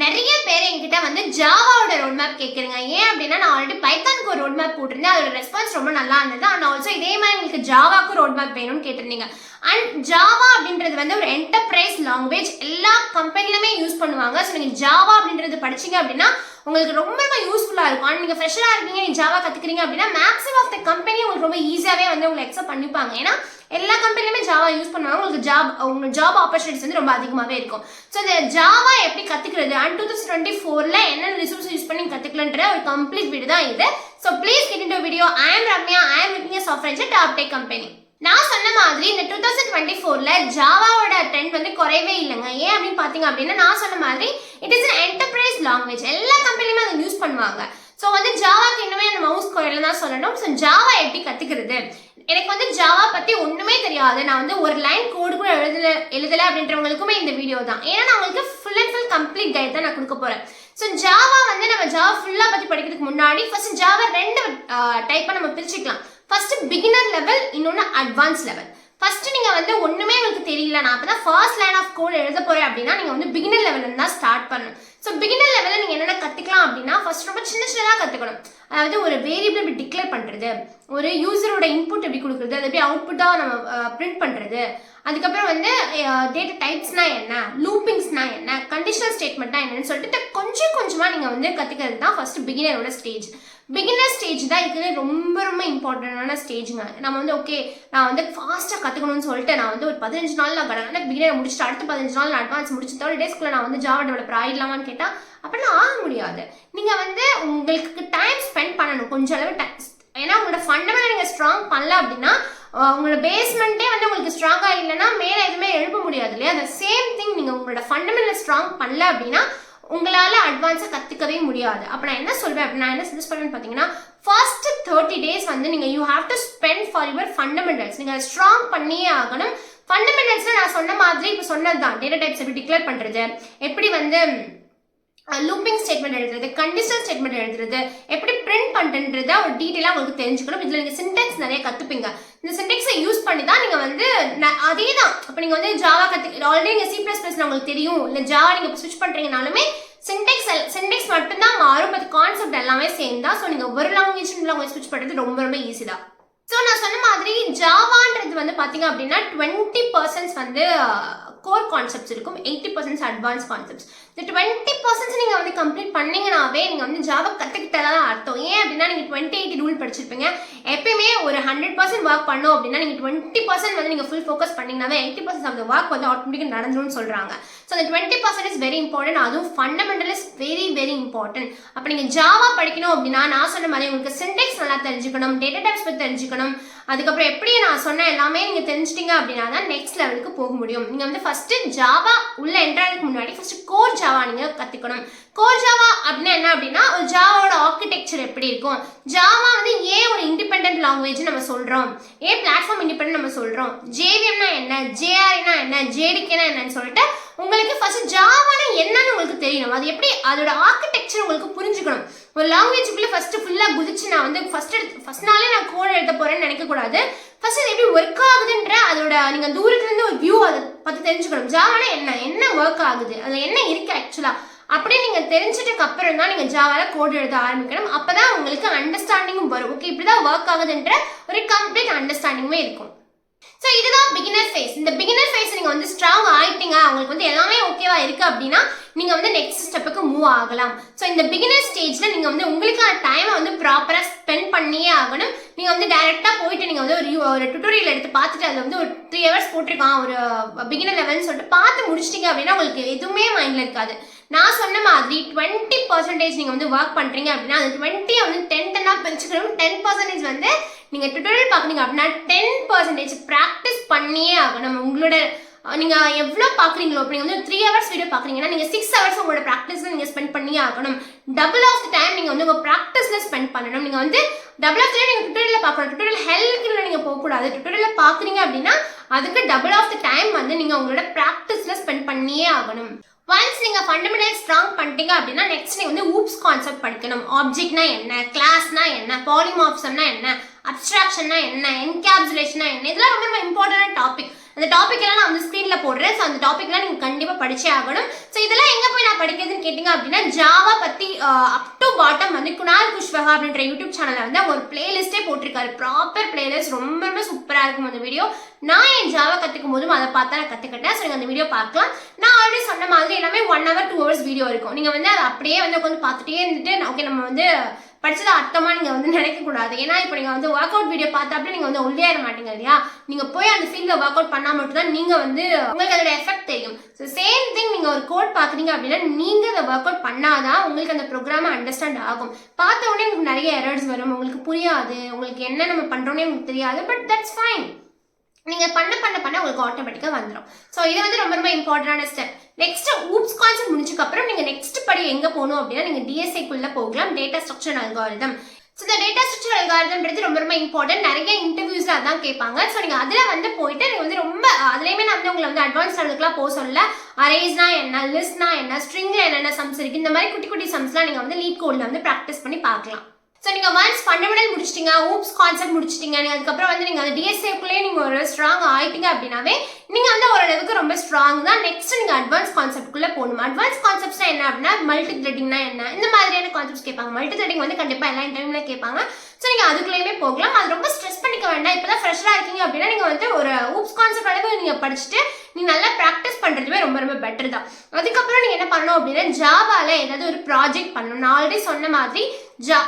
நிறைய பேர் என்கிட்ட வந்து ஜாவாவோட ரோட் மேப் கேட்குறீங்க. ஏன் அப்படின்னா நான் ஆல்ரெடி பைத்தானுக்கு ஒரு ரோட் மேப் போட்டிருந்தேன். அதோட ரெஸ்பான்ஸ் ரொம்ப நல்லா இருந்தது. அண்ட் ஆல்சோ இதே மாதிரி உங்களுக்கு ஜாவாக்கு ரோட் மேப் வேணும்னு கேட்டிருந்தீங்க. அண்ட் ஜாவா அப்படின்றது வந்து ஒரு என்டர்பிரைஸ் லாங்குவேஜ், எல்லா கம்பெனிலுமே யூஸ் பண்ணுவாங்க. ஸோ நீங்கள் ஜாவா அப்படின்றது படிச்சீங்க அப்படின்னா உங்களுக்கு ரொம்ப யூஸ்ஃபுல்லாக இருக்கும். அண்ட் நீங்கள் ஃப்ரெஷராக இருக்கீங்க, நீங்கள் ஜாவா கற்றுக்கிறீங்க அப்படின்னா மேக்ஸிமம் ஆஃப் த கம்பெனி உங்களுக்கு ரொம்ப ஈஸியாகவே வந்து உங்களை அக்செப்ட் பண்ணிப்பாங்க. ஏன்னா எல்லா கம்பெனிலுமே ஜாவா யூஸ் பண்ணுவாங்க. உங்களுக்கு ஜாப் ஆப்பர்ச்சுனிட்டிஸ் வந்து ரொம்ப அதிகமாகவே இருக்கும். ஸோ இந்த ஜாவா எப்படி கற்றுக்கிறது அண்ட் 2024ல் என்னென்ன ரிசோர்ஸ் யூஸ் பண்ணி கற்றுக்கலன்ற ஒரு கம்ப்ளீட் வீடியோ தான் இது. So please get into video. I am Ramya. I am with software engineer top tech company. நான் சொன்ன மாதிரி இந்த 2024ல் ஜாவாவோட ட்ரெண்ட் வந்து குறையவே இல்லைங்க. ஏன் அப்படின்னு பார்த்தீங்க அப்படின்னா நான் சொன்ன மாதிரி it is an enterprise language, எல்லா கம்பெனிலுமே அதை யூஸ் பண்ணுவாங்க. ஸோ வந்து ஜாவாக்கு இன்னுமே அந்த மவுஸ் குறையில தான் சொல்லணும். ஸோ ஜாவா எப்படி கற்றுக்கிறது? எனக்கு வந்து ஜாவா பற்றி ஒன்றுமே தெரியாது, நான் வந்து ஒரு லைன் கோடு கூட எழுதலை அப்படின்றவங்களுக்குமே இந்த வீடியோ தான். ஏன்னா நான் உங்களுக்கு full and full complete guide தான் நான் கொடுக்க போகிறேன். ஸோ ஜாவா வந்து நம்ம ஜாவா ஃபுல்லாக பற்றி படிக்கிறதுக்கு முன்னாடி ஃபர்ஸ்ட் ஜாவா ரெண்டு டைப்பாக நம்ம பிரிச்சுக்கலாம். ஃபர்ஸ்ட் பிகினர் லெவல், இன்னொன்று அட்வான்ஸ் லெவல். ஃபர்ஸ்ட் நீங்கள் வந்து ஒன்றுமே உங்களுக்கு தெரியல, நான் அப்போ தான் ஃபர்ஸ்ட் லைன் ஆஃப் கோட் எழுத போகிறேன் அப்படின்னா நீங்கள் வந்து பிகினர் லெவலில் தான் ஸ்டார்ட் பண்ணணும். ஸோ பிகினர் லெவலில் நீங்கள் என்னென்ன கற்றுக்கலாம் அப்படின்னா ஃபர்ஸ்ட் ரொம்ப சின்னதாக கற்றுக்கணும். அதாவது ஒரு வேரியபிள் எப்படி டிக்ளேர் பண்ணுறது, ஒரு யூசரோட இன்புட் எப்படி கொடுக்குறது, அது எப்படி அவுட்புட்டாக நம்ம பிரிண்ட் பண்ணுறது, அதுக்கப்புறம் வந்து டேட்டா டைப்ஸ்னா என்ன, லூப்பிங்ஸ்னா என்ன, கண்டிஷனல் ஸ்டேட்மெண்ட்னா என்னன்னு சொல்லிட்டு கொஞ்சம் கொஞ்சமாக நீங்கள் வந்து கற்றுக்கிறது தான் ஃபர்ஸ்ட் பிகினரோட ஸ்டேஜ். பிகினர் ஸ்டேஜ் தான் இதுல ரொம்ப ரொம்ப இம்பார்ட்டண்டான ஸ்டேஜுங்க. நம்ம வந்து ஓகே நான் வந்து ஃபாஸ்ட்டாக கற்றுக்கணும்னு சொல்லிட்டு நான் வந்து ஒரு 15 நாள் நான் கடனை பிகினர் முடிச்சுட்டு அடுத்த 15 நாள் அட்வான்ஸ் முடிச்சு 30 டேஸ்க்குள்ள நான் வந்து ஜாவா டெவலப்பர் ஆகிடலாமான்னு கேட்டால் அப்படிலாம் ஆக முடியாது. நீங்கள் வந்து உங்களுக்கு டைம் ஸ்பெண்ட் பண்ணணும் கொஞ்சம் அளவு டைம். ஏன்னா உங்களோட ஃபண்டமெண்டல் நீங்கள் ஸ்ட்ராங் பண்ணல அப்படின்னா உங்களோட பேஸ்மெண்ட்டே வந்து உங்களுக்கு ஸ்ட்ராங்காக இல்லைன்னா மேலே எதுவுமே எழுப்ப முடியாது இல்லையா? அந்த சேம் திங் நீங்கள் உங்களோட ஃபண்டமெண்டல் ஸ்ட்ராங் பண்ணல அப்படின்னா உங்களால் அட்வான்ஸாக கற்றுக்கவே முடியாது. அப்போ நான் என்ன சொல்வேன் அப்படின்னா நான் என்ன சஜஸ்ட் பண்ணுவேன்னு பார்த்தீங்கன்னா ஃபர்ஸ்ட் 30 days வந்து நீங்கள் you have to spend for your fundamentals. நீங்கள் ஸ்ட்ராங் பண்ணியே ஆகணும். ஃபண்டமெண்டல்ஸில் நான் சொன்ன மாதிரி இப்போ சொன்னது தான், டேட்டா டைப்ஸ் எப்படி டிக்ளேர் பண்ணுறது, எப்படி வந்து லூப்பிங் ஸ்டேட்மெண்ட் எழுதுறது, கண்டிஷனல் ஸ்டேட்மெண்ட் எழுதுறது, எப்படி பிரிண்ட் பண்ணுறத ஒரு டீட்டெயிலாக உங்களுக்கு தெரிஞ்சுக்கணும். இதில் நீங்கள் சின்டெக்ஸ் நிறைய கற்றுப்பீங்க. இந்த சின்டெக்ஸை யூஸ் பண்ணி தான் நீங்கள் வந்து அதே தான் இப்போ நீங்கள் வந்து ஜாவா ஆல்ரெடி நீங்கள் C++ உங்களுக்கு தெரியும், இல்லை ஜாவா நீங்கள் ஸ்விட்ச் பண்ணுறீங்கனாலுமே சின்டெக்ஸ் மட்டும்தான் மாறும், பட் கான்செப்ட் எல்லாமே சேம் தான். ஸோ நீங்கள் ஒரு லாங்குவேஜ் ஸ்விட்ச் பண்ணுறது ரொம்ப ரொம்ப ஈஸி தான். ஸோ நான் சொன்ன மாதிரி ஜாவான்றது வந்து பார்த்தீங்க அப்படின்னா 20% வந்து கோர் கான்செப்ட்ஸ் இருக்கும், 80% அட்வான்ஸ் கான்செப்ட்ஸ். இந்த 20% நீங்கள் வந்து கம்ப்ளீட் பண்ணீங்கன்னாவே நீங்கள் வந்து ஜாவா கற்றுக்கிட்டதான் அர்த்தம். ஏன் அப்படின்னா நீங்கள் 20-80 ரூல் படிச்சிருப்பீங்க. எப்பயுமே ஒரு 100% ஒர்க் பண்ணோம் அப்படின்னா நீங்கள் 20% வந்து நீங்கள் ஃபுல் ஃபோக்கஸ் பண்ணிங்கனாவே 80% ஆஃப் த ஒர்க் வந்து ஆட்டோமேட்டிக்காக நடந்துரும்னு சொல்கிறாங்க. ஸோ அந்த 20% இஸ் வெரி இம்பார்ட்டன்ட். அதுவும் fundamental is very very important. அப்போ நீங்கள் ஜாவா படிக்கணும் அப்படின்னா நான் சொன்ன மாதிரி உங்களுக்கு சின்டெக்ஸ் நல்லா தெரிஞ்சுக்கணும், டேட்டா டைப்ஸ் பற்றி தெரிஞ்சுக்கணும், அதுக்கப்புறம் எப்படி நான் சொன்ன எல்லாமே நீங்கள் தெரிஞ்சிட்டிங்க அப்படின்னா தான் நெக்ஸ்ட் லெவலுக்கு போக முடியும். நீங்கள் வந்து ஃபர்ஸ்ட் ஜாவா உள்ள என்ட்ரானதுக்கு முன்னாடி ஃபர்ஸ்ட் கோர் ஜாவா நீங்கள் கற்றுக்கணும். கோர் ஜாவா அப்படின்னா என்ன அப்படின்னா ஒரு ஜாவாவோட ஆர்கிடெக்சர் எப்படி இருக்கும், ஜாவா வந்து ஏன் ஒரு இண்டிபெண்டன்ட் லாங்குவேஜ் நம்ம சொல்கிறோம், ஏன் பிளாட்ஃபார்ம் இண்டிபெண்டன்ட் நம்ம சொல்கிறோம், ஜேவிஎம்னா என்ன, ஜேஆர்னா என்ன, ஜேடிகேனா என்னன்னு சொல்லிட்டு உங்களுக்கு ஃபர்ஸ்ட் ஜாவானா என்னன்னு உங்களுக்கு தெரியணும். அது எப்படி அதோட ஆர்கிடெக்சர் உங்களுக்கு புரிஞ்சுக்கணும். ஒரு லாங்குவேஜுக்குள்ள ஃபர்ஸ்ட் ஃபுல்லாக குதிச்சு நான் வந்து ஃபர்ஸ்ட் நாளே நான் கோட் எழுத போறேன்னு நினைக்கக்கூடாது. ஃபர்ஸ்ட் அது எப்படி ஒர்க் ஆகுதுன்ற அதோட நீங்கள் தூரத்துலேருந்து ஒரு வியூ அதை பற்றி தெரிஞ்சுக்கணும். ஜாவானா என்ன ஒர்க் ஆகுது, அதில் என்ன இருக்கு ஆக்சுவலாக அப்படியே நீங்கள் தெரிஞ்சிட்டக்கு அப்புறம் தான் நீங்கள் ஜாவாவில் கோட் எழுத ஆரம்பிக்கணும். அப்போ தான் உங்களுக்கு அண்டர்ஸ்டாண்டிங்கும் வரும். ஓகே இப்படி தான் ஒர்க் ஆகுதுன்ற ஒரு கம்ப்ளீட் அண்டர்ஸ்டாண்டிங்குமே இருக்கும். ஸோ இதுதான் பிகினர் ஃபேஸ். இந்த பிகினர் ஃபேஸ் நீங்கள் வந்து ஸ்ட்ராங் ஆகிட்டீங்க, உங்களுக்கு வந்து எல்லாமே ஓகேவா இருக்குது அப்படின்னா நீங்கள் வந்து நெக்ஸ்ட் ஸ்டெப்புக்கு மூவ் ஆகலாம். ஸோ இந்த பிகினர் ஸ்டேஜில் நீங்கள் வந்து உங்களுக்கான டைமை வந்து ப்ராப்பராக ஸ்பெண்ட் பண்ணியே ஆகணும். நீங்கள் வந்து டைரெக்டாக போயிட்டு நீங்கள் வந்து ஒரு டுட்டோரியல் எடுத்து பார்த்துட்டு அதில் வந்து ஒரு 3 hours போட்டிருக்கான் ஒரு பிகினர் லெவல்னு சொல்லிட்டு பார்த்து முடிச்சிட்டிங்க அப்படின்னா உங்களுக்கு எதுவுமே மைண்டில் இருக்காது. நான் சொன்ன மாதிரி 20% நீங்கள் வந்து ஒர்க் பண்ணுறீங்க அப்படின்னா அந்த 20 வந்து 10-10ஆக பிரிச்சுக்கணும். 10% வந்து நீங்கள் டுட்டோரியல் பார்க்குறீங்க அப்படின்னா 10% ப்ராக்டிஸ் பண்ணியே ஆகணும். உங்களோட நீங்கள் எவ்வளோ பார்க்குறீங்களோ இப்போ நீங்கள் வந்து 3 hours வீடியோ பார்க்குறீங்கன்னா நீங்கள் 6 hours உங்களோட ப்ராக்டிஸில் நீங்கள் ஸ்பெண்ட் பண்ணியே ஆகணும். டபுள் ஆஃப் த டைம் நீங்கள் வந்து உங்கள் ப்ராக்டிஸில் ஸ்பெண்ட் பண்ணணும். நீங்கள் வந்து டபுள் ஆஃப் த டைம் நீங்கள் டுட்டோரியலில் பார்க்கணும். டுட்டோரியல் ஹெல்ப்ல நீங்கள் போகக்கூடாது. டுட்டோரியலில் பார்க்குறீங்க அப்படின்னா அதுக்கு டபுள் ஆஃப் த டைம் வந்து நீங்கள் உங்களோட ப்ராக்டிஸில் ஸ்பெண்ட் பண்ணியே ஆகணும். ஒன்ஸ் நீங்கள் ஃபண்டமெண்டல் ஸ்ட்ராங் பண்ணிட்டீங்க அப்படின்னா நெக்ஸ்ட் நீங்கள் வந்து ஊப்ஸ் கான்செப்ட் படிக்கணும். ஆப்ஜெக்ட்னா என்ன, கிளாஸ்னா என்ன, பாலிமார்ஃபிசம்னா என்ன, அப்ஸ்ட்ராக்ஷன்னா என்ன, என்கேப்சுலேஷனா என்ன, இதெல்லாம் ரொம்ப ரொம்ப இம்பார்ட்டன்ட் டாபிக். அந்த டாபிக் எல்லாம் நான் வந்து ஸ்க்ரீன்ல போடுறேன். ஸோ அந்த டாபிக்லாம் நீங்க கண்டிப்பா படிச்சே ஆகணும். ஸோ இதெல்லாம் எங்க போய் நான் படிக்கிறதுன்னு கேட்டீங்க அப்படின்னா ஜாவா பத்தி அப் டு பாட்டம் வந்து குணால் குஷ்வஹா அப்படின்ற யூடியூப் சேனல்ல வந்து ஒரு பிளேலிஸ்டே போட்டிருக்காரு. ப்ராப்பர் பிளேலிஸ்ட், ரொம்ப ரொம்ப சூப்பரா இருக்கும் அந்த வீடியோ. நான் என் ஜாவா கத்துக்கும் போதும் அதை பார்த்தா நான் கத்துக்கிட்டேன். ஸோ நீங்க அந்த வீடியோ பார்க்கலாம். நான் ஆல்ரெடி சொன்ன மாதிரி எல்லாமே 1 hour 2 hours வீடியோ இருக்கும். நீங்க வந்து அதை அப்படியே வந்து உட்காந்து பார்த்துட்டே இருந்துட்டு ஓகே நம்ம வந்து படிச்சது அர்த்தமா நீங்க வந்து நினைக்க கூடாது. ஏன்னா இப்போ நீங்க வந்து ஒர்க் அவுட் வீடியோ பார்த்தாப்பே நீங்க வந்து ஒல்லியாயிர மாட்டீங்க இல்லையா? நீங்க போய் அந்த ஃபீல்ட்ல ஒர்க் அவுட் பண்ணா மட்டும் தான் நீங்க வந்து உங்களுக்கு அதோட எஃபெக்ட் தெரியும். ஸோ சேம் திங், நீங்க ஒரு கோட் பாக்குறீங்க அப்படின்னா நீங்க அதை ஒர்க் அவுட் பண்ணாதான் உங்களுக்கு அந்த ப்ரோக்ராம் அண்டர்ஸ்டாண்ட் ஆகும். பார்த்த உடனே உங்களுக்கு நிறைய எரர்ஸ் வரும், உங்களுக்கு புரியாது, உங்களுக்கு என்ன நம்ம பண்றோம்னே உங்களுக்கு தெரியாது. But that's fine. நீங்க பண்ண உங்களுக்கு ஆட்டோமேட்டிக்கா வந்துடும். ஸோ இது வந்து ரொம்ப ரொம்ப இம்பார்ட்டன்டான ஸ்டெப். நெக்ஸ்ட் ஊப்ஸ் கான்செப்ட் முடிஞ்சதுக்கு அப்புறம் நீங்க நெக்ஸ்ட் படி எங்க போகணும் அப்படின்னா நீங்க டிஎஸ்ஐக்குள்ள போகலாம், டேட்டா ஸ்ட்ரக்சர் அல்காரிதம். ஸோ இந்த டேட்டா ஸ்ட்ரக்சர் அல்காரிதம்ன்றது ரொம்ப ரொம்ப இம்பார்ட்டன்ட். நிறைய இன்டர்வியூஸ்ல அதான் கேட்பாங்க. ஸோ நீங்க அதுல வந்து போயிட்டு நீங்க வந்து ரொம்ப அதுலயுமே நான் வந்து உங்களை வந்து அட்வான்ஸ் லெவலுக்குலாம் போக சொல்லல. அரேஸ்னா என்ன, லிஸ்ட்னா என்ன, ஸ்ட்ரிங்ல என்னென்ன சம்ஸ் இருக்கு, இந்த மாதிரி குட்டி குட்டி சம்ஸ்லாம் நீங்க வந்து லீட் கோட்ல வந்து ப்ராக்டிஸ் பண்ணி பார்க்கலாம். ஸோ நீங்கள் ஒன்ஸ் ஃபண்டமெண்டல் முடிச்சிட்டிங்க, ஊப்ஸ் கான்செப்ட் முடிச்சிட்டிங்க, நீங்கள் அதுக்கப்புறம் வந்து நீங்கள் அந்த டிஎஸ்ஏக்குள்ளேயே நீங்கள் ஒரு ஸ்ட்ராங் ஆயிட்டீங்க அப்படின்னாவே நீங்கள் வந்து ஓரளவுக்கு ரொம்ப ஸ்ட்ராங் தான். நெக்ஸ்ட் நீங்கள் அட்வான்ஸ் கான்செப்ட்குள்ளே போகணும். அட்வான்ஸ் கான்செப்ட்ஸ்னா என்ன அப்படின்னா மல்டி த்ரெட்டிங்னா என்ன, இந்த மாதிரியான கான்செப்ட்ஸ் கேட்பாங்க. மல்டி த்ரெட்டிங் வந்து கண்டிப்பாக எல்லா டைம்ல கேட்பாங்க. ஸோ நீங்கள் அதுக்குள்ளேயுமே போகலாம். அது ரொம்ப ஸ்ட்ரெஸ் பண்ணிக்க வேண்டாம். இப்போ தான் ஃப்ரெஷ்ஷாக இருக்கீங்க அப்படின்னா நீங்கள் வந்து ஒரு ஊப்ஸ் கான்செப்ட் அளவுக்கு நீங்கள் படிச்சுட்டு நீங்கள் நல்லா ப்ராக்டிஸ் பண்ணுறதுமே ரொம்ப ரொம்ப பெட்டர் தான். அதுக்கப்புறம் நீங்கள் என்ன பண்ணணும் அப்படின்னா ஜாவால ஏதாவது ஒரு ப்ராஜெக்ட் பண்ணணும். நான் ஆல்ரெடி சொன்ன மாதிரி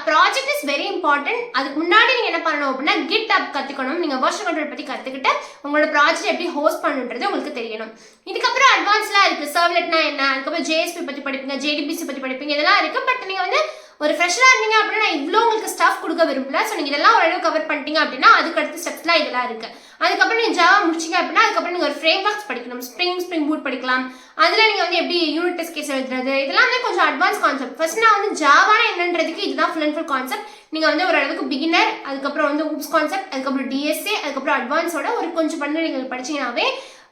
ப்ராஜெக்ட் இஸ் வெரி இம்பார்ட்டன்ட். அதுக்கு முன்னாடி நீங்க என்ன பண்ணணும் அப்படின்னா கிட் அப் கத்துக்கணும். நீங்க வெர்ஷன் கண்ட்ரோல் பத்தி கத்துக்கிட்டு உங்களோட ப்ராஜெக்ட் எப்படி ஹோஸ்ட் பண்ணுன்றது உங்களுக்கு தெரியணும். இதுக்கப்புறம் அட்வான்ஸ்லாம் இருக்கு. சர்வ்லெட்னா என்ன, அதுக்கப்புறம் ஜேஎஸ்பி பத்தி படிப்பீங்க, ஜேடிபிசி பத்தி படிப்பீங்க, இதெல்லாம் இருக்கு. பட் நீங்க வந்து ஒரு ஃப்ரெஷராக இருந்தீங்க அப்படின்னா நான் இவ்வளோ உங்களுக்கு ஸ்டாஃப் கொடுக்க விரும்பல. ஸோ நீங்கள் இதெல்லாம் ஓரளவு கவர் பண்ணிட்டீங்க அப்படின்னா அதுக்கு அடுத்த ஸ்டெப்ஸ்லாம் இதெல்லாம் இருக்கு. அதுக்கப்புறம் நீங்கள் ஜாவா முடிச்சிங்க அப்படின்னா அதுக்கப்புறம் நீங்கள் ஒரு ஃப்ரேம் ஒர்க்ஸ் படிக்கணும். ஸ்ப்ரிங் பூட் படிக்கலாம். அதில் நீங்கள் வந்து எப்படி யூனிட் டெஸ்ட் கேஸ் எழுதுறது, இதெல்லாம் வந்து கொஞ்சம் அட்வான்ஸ் கான்செப்ட். ஃபர்ஸ்ட் நான் வந்து ஜாவானா என்னன்றதுக்கு இதுதான் ஃபுல் அண்ட் ஃபுல் கான்செப்ட். நீங்கள் வந்து ஓரளவுக்கு பிகினர், அதுக்கப்புறம் வந்து ஊப்ஸ் கான்செப்ட், அதுக்கப்புறம் டிஎஸ்ஏ, அதுக்கப்புறம் அட்வான்ஸோட ஒரு கொஞ்சம் பண்ணி நீங்கள் படிச்சீங்கன்னாவே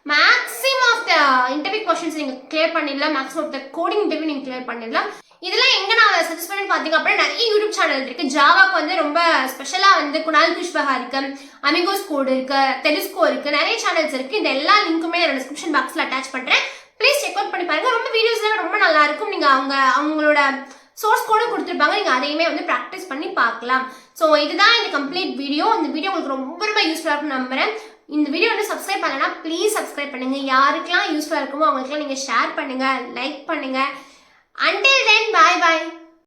maximum of the interview questions நீங்கள் கிளியர் பண்ணிடலாம். Maximum of the coding interview நீங்கள் கிளியர் பண்ணிடலாம். இதெல்லாம் எங்க நான் சஜஸ்ட் பண்ணி பாத்தீங்க அப்படின்னா நிறைய யூடியூப் சேனல் இருக்கு. ஜாவாக்கு வந்து ரொம்ப ஸ்பெஷலா வந்து குணால் குஷ்வஹா இருக்கு, அமிகோஸ் கோட் இருக்கு, டெலிஸ்கோ இருக்கு, நிறைய சேனல்ஸ் இருக்கு. இந்த எல்லா லிங்க்குமே நான் டிஸ்கிரிப்ஷன் பாக்ஸ்ல அட்டாச் பண்றேன். ப்ளீஸ் செக் அவுட் பண்ணி பாருங்க. ரொம்ப வீடியோஸ்லாம் ரொம்ப நல்லா இருக்கும். நீங்க அவங்களோட சோர்ஸ் கோடு கொடுத்துருப்பாங்க, நீங்க அதையுமே வந்து ப்ராக்டிஸ் பண்ணி பார்க்கலாம். ஸோ இதுதான் இந்த கம்ப்ளீட் வீடியோ. இந்த வீடியோ உங்களுக்கு ரொம்ப ரொம்ப யூஸ்ஃபுல்லா இருக்கும் நம்புறேன். இந்த வீடியோ வந்து சப்ஸ்கிரைப் பண்ணலன்னா ப்ளீஸ் சப்ஸ்கிரைப் பண்ணுங்க. யாருக்கெல்லாம் யூஸ்ஃபுல்லா இருக்குமோ அவங்களுக்குலாம் நீங்க ஷேர் பண்ணுங்க, லைக் பண்ணுங்க. Until then, bye bye.